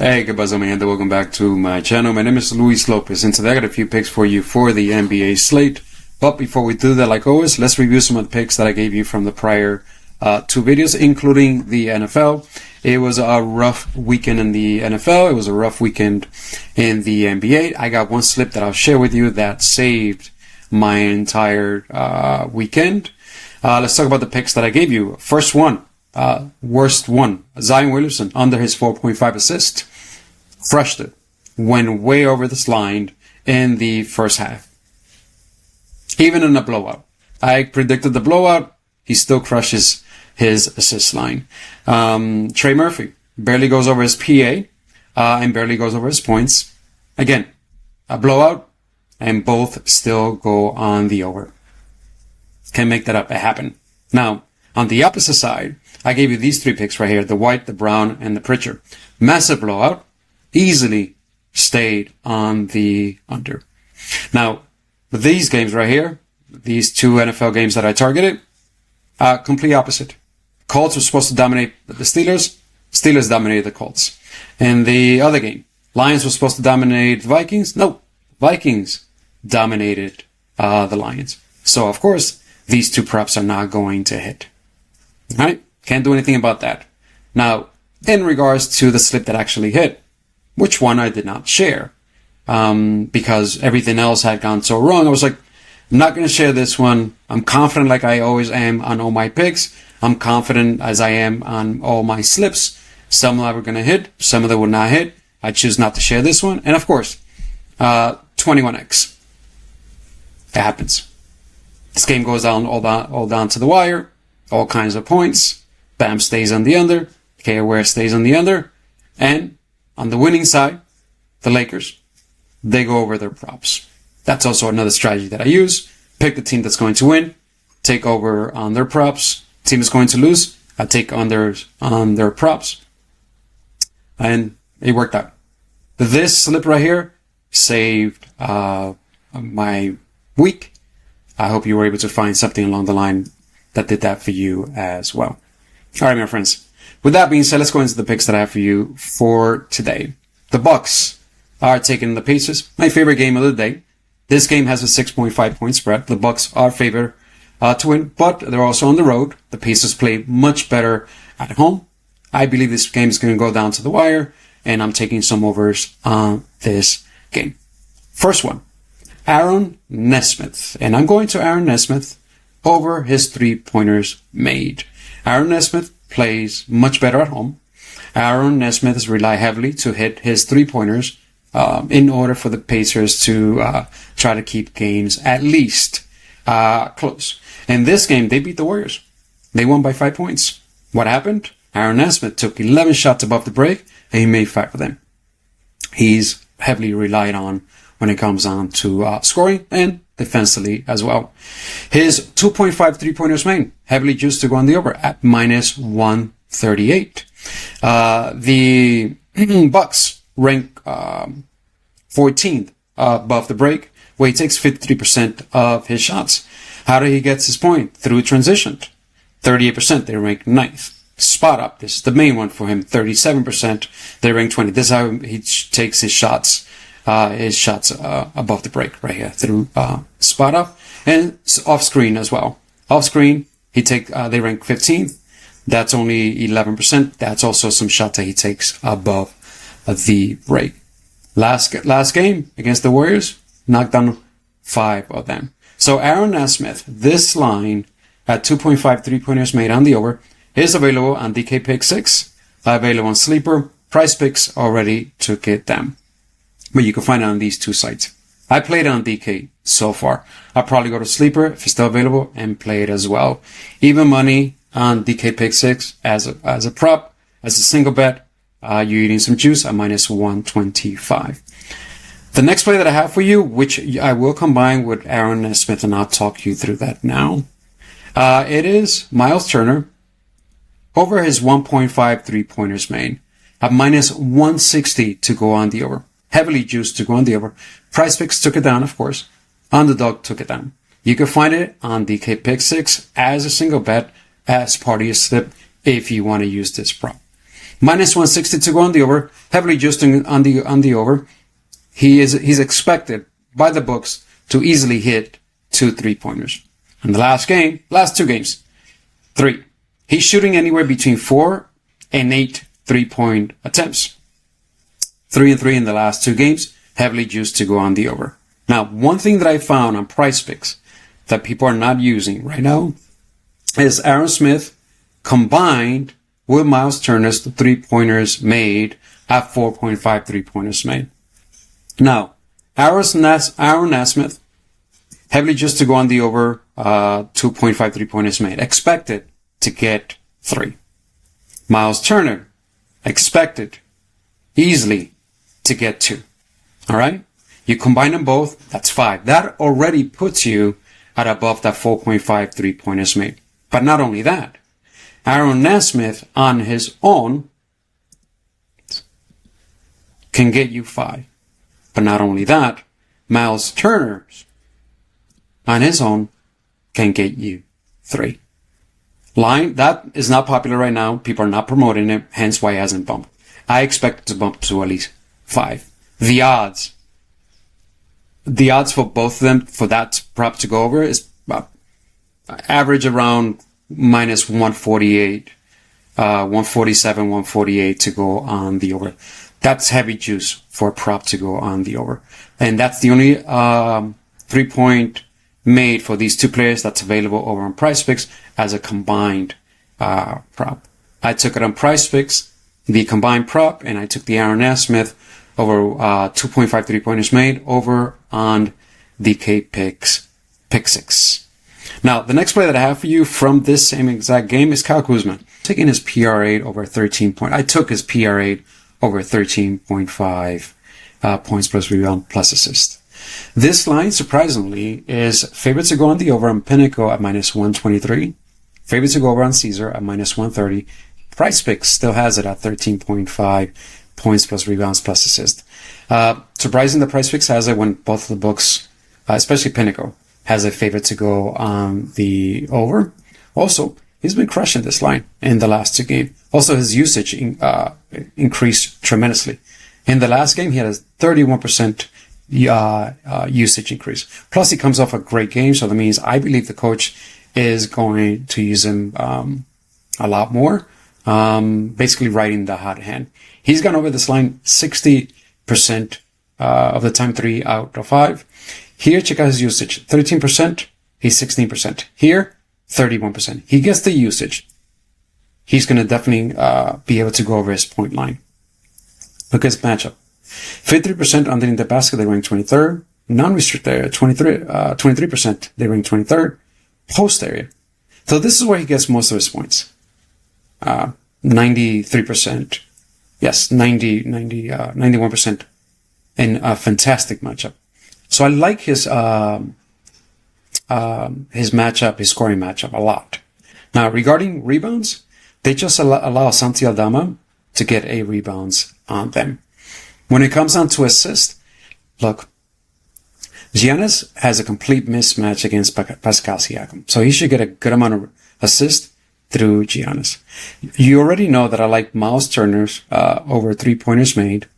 Hey, good buzz, man. Welcome back to my channel. My name is Luis Lopez, and today I got a few picks for you for the NBA slate. But before we do that, like always, let's review some of the picks that I gave you from the prior two videos, including the NFL. It was a rough weekend in the NFL. It was a rough weekend in the NBA. I got one slip that I'll share with you that saved my entire weekend. Let's talk about the picks that I gave you. First one. Worst one, Zion Williamson under his 4.5 assist. Crushed it. Went way over this line in the first half. Even in a blowout. I predicted the blowout. He still crushes his assist line. Trey Murphy barely goes over his PA and barely goes over his points. Again, a blowout and both still go on the over. Can't make that up. It happened. Now, on the opposite side, I gave you these three picks right here, the White, the Brown, and the Pritchard. Massive blowout. Easily stayed on the under. Now, with these games right here, these two NFL games that I targeted, complete opposite. Colts were supposed to dominate the Steelers. Steelers dominated the Colts. In the other game, Lions were supposed to dominate the Vikings. No, Vikings dominated the Lions. So, of course, these two props are not going to hit. All right? Can't do anything about that. Now, in regards to the slip that actually hit, which one I did not share, because everything else had gone so wrong, I was like, I'm not going to share this one. I'm confident like I always am on all my picks. I'm confident as I am on all my slips. Some of them were going to hit, some of them would not hit. I choose not to share this one. And of course, 21x. It happens. This game goes down all down to the wire, all kinds of points. Bam stays on the under. KR Ware stays on the under. And on the winning side, the Lakers, they go over their props. That's also another strategy that I use. Pick the team that's going to win. Take over on their props. Team is going to lose. I take unders on their props. And it worked out. This slip right here saved my week. I hope you were able to find something along the line that did that for you as well. All right, my friends. With that being said, let's go into the picks that I have for you for today. The Bucks are taking the Pacers. My favorite game of the day. This game has a 6.5 point spread. The Bucks are favored to win, but they're also on the road. The Pacers play much better at home. I believe this game is going to go down to the wire, and I'm taking some overs on this game. First one, Aaron Nesmith. And I'm going to Aaron Nesmith over his three-pointers made. Aaron Nesmith plays much better at home. Aaron Nesmith has relied heavily to hit his three-pointers in order for the Pacers to try to keep games at least close. In this game, they beat the Warriors. They won by 5 points. What happened? Aaron Nesmith took 11 shots above the break, and he made 5 of them. He's heavily relied on when it comes on to scoring and defensively as well. His 2.5 three-pointers made, heavily juiced to go on the over at minus 138. The Bucks rank 14th above the break, where he takes 53% of his shots. How did he get his point? Through transition. 38%, they rank 9th. Spot up, this is the main one for him. 37%, they rank 20th. This is how he takes his shots above the break right here through spot up and off screen as well. Off screen, they rank 15th. That's only 11%. That's also some shots that he takes above the break. Last game against the Warriors, knocked down 5 of them. So Aaron Nesmith, this line at 2.5 three-pointers made on the over is available on DK Pick 6, available on Sleeper. Price Picks already took it down. But you can find it on these two sites. I played it on DK so far. I'll probably go to Sleeper if it's still available and play it as well. Even money on DK Pick 6 as a prop, as a single bet. You're eating some juice at minus 125. The next play that I have for you, which I will combine with Aaron Nesmith, and I'll talk you through that now. It is Miles Turner over his 1.5 three-pointers made at minus 160 to go on the over. Heavily juiced to go on the over. Price Picks took it down, of course. Underdog took it down. You can find it on DK Pick 6 as a single bet as part of your slip if you want to use this prop. Minus 160 to go on the over, heavily adjusting on the over. He's expected by the books to easily hit 2 3-pointers. In the last two games, 3. He's shooting anywhere between 4 and 8 3-point attempts. 3 and 3 in the last 2 games, heavily juiced to go on the over. Now, one thing that I found on Price Picks that people are not using right now is Aaron Smith combined with Miles Turner's 3-pointers made at 4.5 3-pointers made. Now, Aaron Nesmith, heavily just to go on the over, 2.5 3-pointers made. Expected to get 3. Miles Turner, expected easily to get 2. All right? You combine them both, that's 5. That already puts you at above that 4.5 3-pointers made. But not only that, Aaron Nesmith on his own can get you 5. But not only that, Miles Turner on his own can get you 3. Line, that is not popular right now. People are not promoting it, hence why it hasn't bumped. I expect it to bump to at least 5. The odds for both of them, for that prop to go over, is average around minus 148, 147, 148 to go on the over. That's heavy juice for a prop to go on the over. And that's the only 3-point made for these two players that's available over on Price Picks as a combined prop. I took it on Price Picks, the combined prop, and I took the Aaron Nesmith over 2.5 3-pointers made over on DK Picks Pick 6. Now, the next play that I have for you from this same exact game is Kyle Kuzma. Taking his PR8 over 13 point. I took his PR8 over 13.5 points plus rebound plus assist. This line, surprisingly, is favorite to go on the over on Pinnacle at minus 123. Favorite to go over on Caesar at minus 130. Price Picks still has it at 13.5 points plus rebounds plus assist. Surprising the Price Picks has it when both of the books, especially Pinnacle, has a favorite to go on the over. Also, he's been crushing this line in the last 2 games. Also, his usage increased tremendously. In the last game, he had a 31% usage increase. Plus, he comes off a great game, so that means I believe the coach is going to use him a lot more, basically riding the hot hand. He's gone over this line 60% of the time, 3 out of 5. Here, check out his usage. 13%, he's 16%. Here, 31%. He gets the usage. He's going to definitely be able to go over his point line. Look at his matchup. 53% underneath the basket, they rank 23rd. Non-restricted area, 23%, they rank 23rd. Post area. So this is where he gets most of his points. 93%. Yes, 91% in a fantastic matchup. So I like his matchup, his scoring matchup a lot. Now, regarding rebounds, they just allow Santi Aldama to get 8 rebounds on them. When it comes down to assist, look, Giannis has a complete mismatch against Pascal Siakam. So he should get a good amount of assist through Giannis. You already know that I like Miles Turner's over 3-pointers made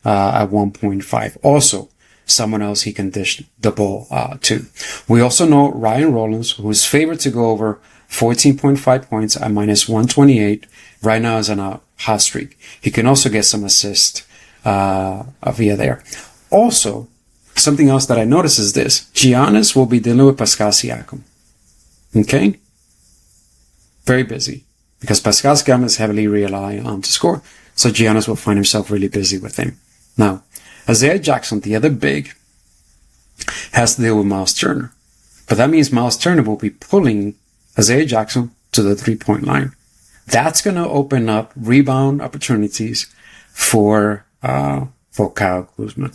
at 1.5. Also, someone else he can dish the ball to. We also know Ryan Rollins, who is favored to go over 14.5 points at minus 128. Right now is on a hot streak. He can also get some assist via there. Also, something else that I noticed is this. Giannis will be dealing with Pascal Siakam. Okay? Very busy. Because Pascal Siakam is heavily relying on to score. So Giannis will find himself really busy with him. Now, Isaiah Jackson, the other big, has to deal with Miles Turner. But that means Miles Turner will be pulling Isaiah Jackson to the 3-point line. That's going to open up rebound opportunities for Kyle Kuzma.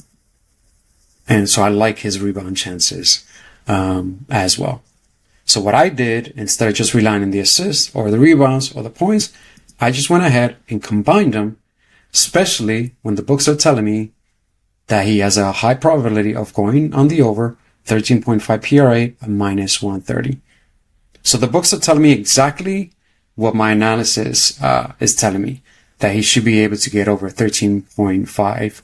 And so I like his rebound chances as well. So what I did, instead of just relying on the assists or the rebounds or the points, I just went ahead and combined them, especially when the books are telling me that he has a high probability of going on the over 13.5 PR8 at minus 130. So the books are telling me exactly what my analysis is telling me. that he should be able to get over 13.5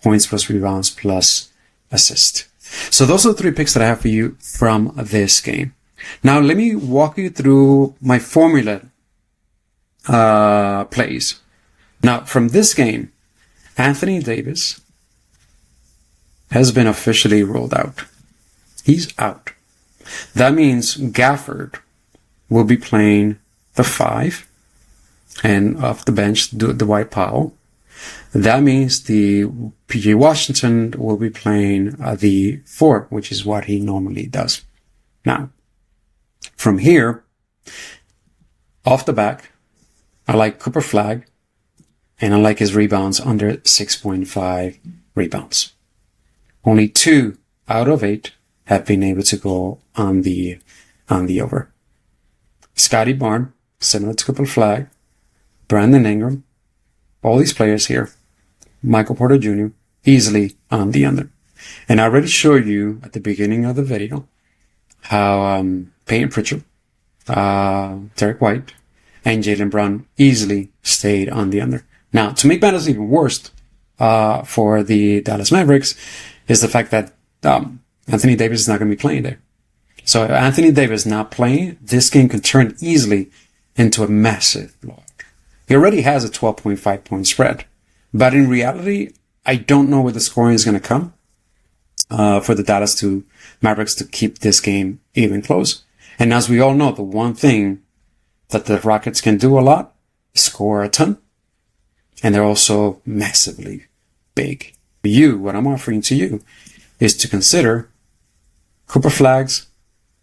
points plus rebounds plus assist. So those are the 3 picks that I have for you from this game. Now let me walk you through my formula plays. Now from this game, Anthony Davis has been officially ruled out. He's out. That means Gafford will be playing the 5 and off the bench Dwight Powell. That means the PJ Washington will be playing the 4, which is what he normally does. Now, from here, off the back, I like Cooper Flagg, and I like his rebounds under 6.5 rebounds. Only 2 out of 8 have been able to go on the over. Scotty Barnes, similar to Cooper Flagg, Brandon Ingram, all these players here, Michael Porter Jr., easily on the under. And I already showed you at the beginning of the video how Peyton Pritchard, Derek White, and Jaylen Brown easily stayed on the under. Now, to make matters even worse for the Dallas Mavericks is the fact that Anthony Davis is not going to be playing there. So if Anthony Davis not playing, this game can turn easily into a massive blowout. He already has a 12.5 point spread. But in reality, I don't know where the scoring is going to come for the Dallas Mavericks to keep this game even close. And as we all know, the one thing that the Rockets can do a lot is score a ton. And they're also massively big. What I'm offering to you is to consider Cooper Flagg's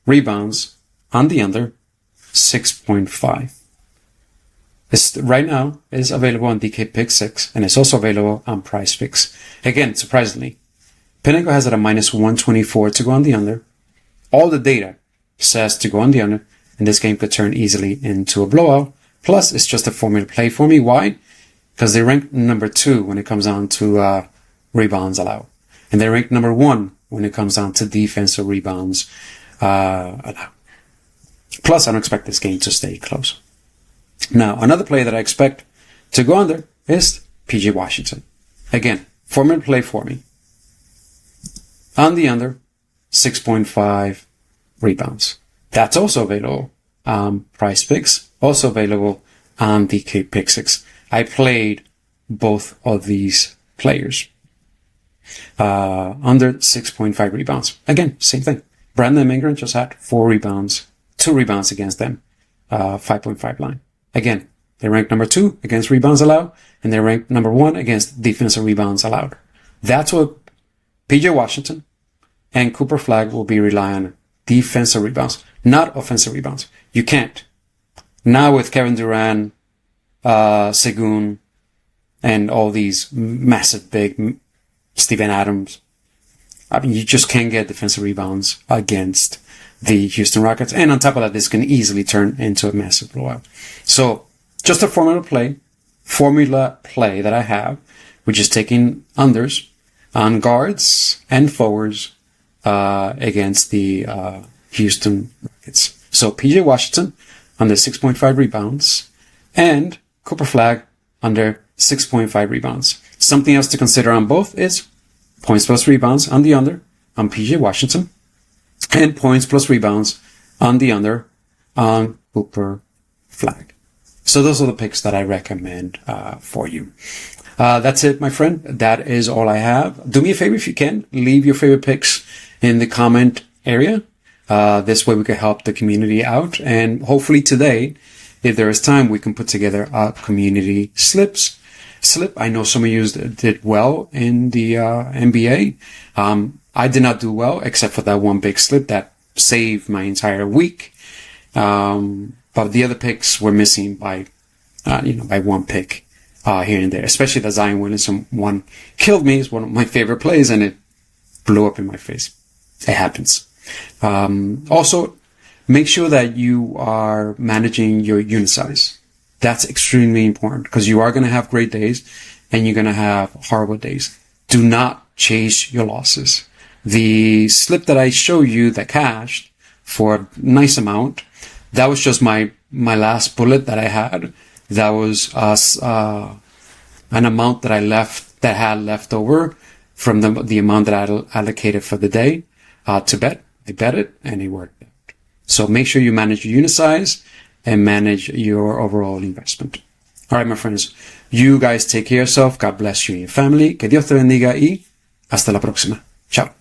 rebounds on the under 6.5. This right now is available on DK Pick 6, and it's also available on Prize Picks. Again, surprisingly, Pinnacle has it at minus 124 to go on the under. All the data says to go on the under, and this game could turn easily into a blowout. Plus, it's just a formula play for me. Why? Because they rank number 2 when it comes down to rebounds allowed. And they rank number 1 when it comes down to defensive rebounds allowed. Plus, I don't expect this game to stay close. Now, another play that I expect to go under is PJ Washington. Again, formula play for me. On the under, 6.5 rebounds. That's also available on Prize Picks, also available on DK Pick 6. I played both of these players. Under 6.5 rebounds. Again, same thing. Brandon Ingram just had 4 rebounds, 2 rebounds against them, 5.5 line. Again, they rank number 2 against rebounds allowed, and they rank number 1 against defensive rebounds allowed. That's what PJ Washington and Cooper Flagg will be relying on. Defensive rebounds, not offensive rebounds. You can't. Now with Kevin Durant, Segun, and all these massive big Steven Adams, I mean, you just can't get defensive rebounds against the Houston Rockets. And on top of that, this can easily turn into a massive blowout. So just a formula play that I have, which is taking unders on guards and forwards against the Houston Rockets. So PJ Washington under 6.5 rebounds and Cooper Flagg under 6.5 rebounds. Something else to consider on both is points plus rebounds on the under on PJ Washington and points plus rebounds on the under on Cooper Flagg. So those are the picks that I recommend for you. That's it, my friend. That is all I have. Do me a favor if you can. Leave your favorite picks in the comment area. This way we can help the community out. And hopefully today, if there is time, we can put together a community slip. I know some of you did well in the NBA. I did not do well except for that one big slip that saved my entire week. But the other picks were missing by one pick here and there. Especially the Zion Williamson one killed me. It's one of my favorite plays, and it blew up in my face. It happens. Also, make sure that you are managing your unit size. That's extremely important because you are going to have great days and you're going to have horrible days. Do not chase your losses. The slip that I show you that cashed for a nice amount, that was just my last bullet that I had. That was an amount that I had left over from the amount that I allocated for the day to bet. I bet it and it worked out. So make sure you manage your unit size and manage your overall investment. All right, my friends, you guys take care of yourself. God bless you and your family. Que Dios te bendiga y hasta la próxima. Chao.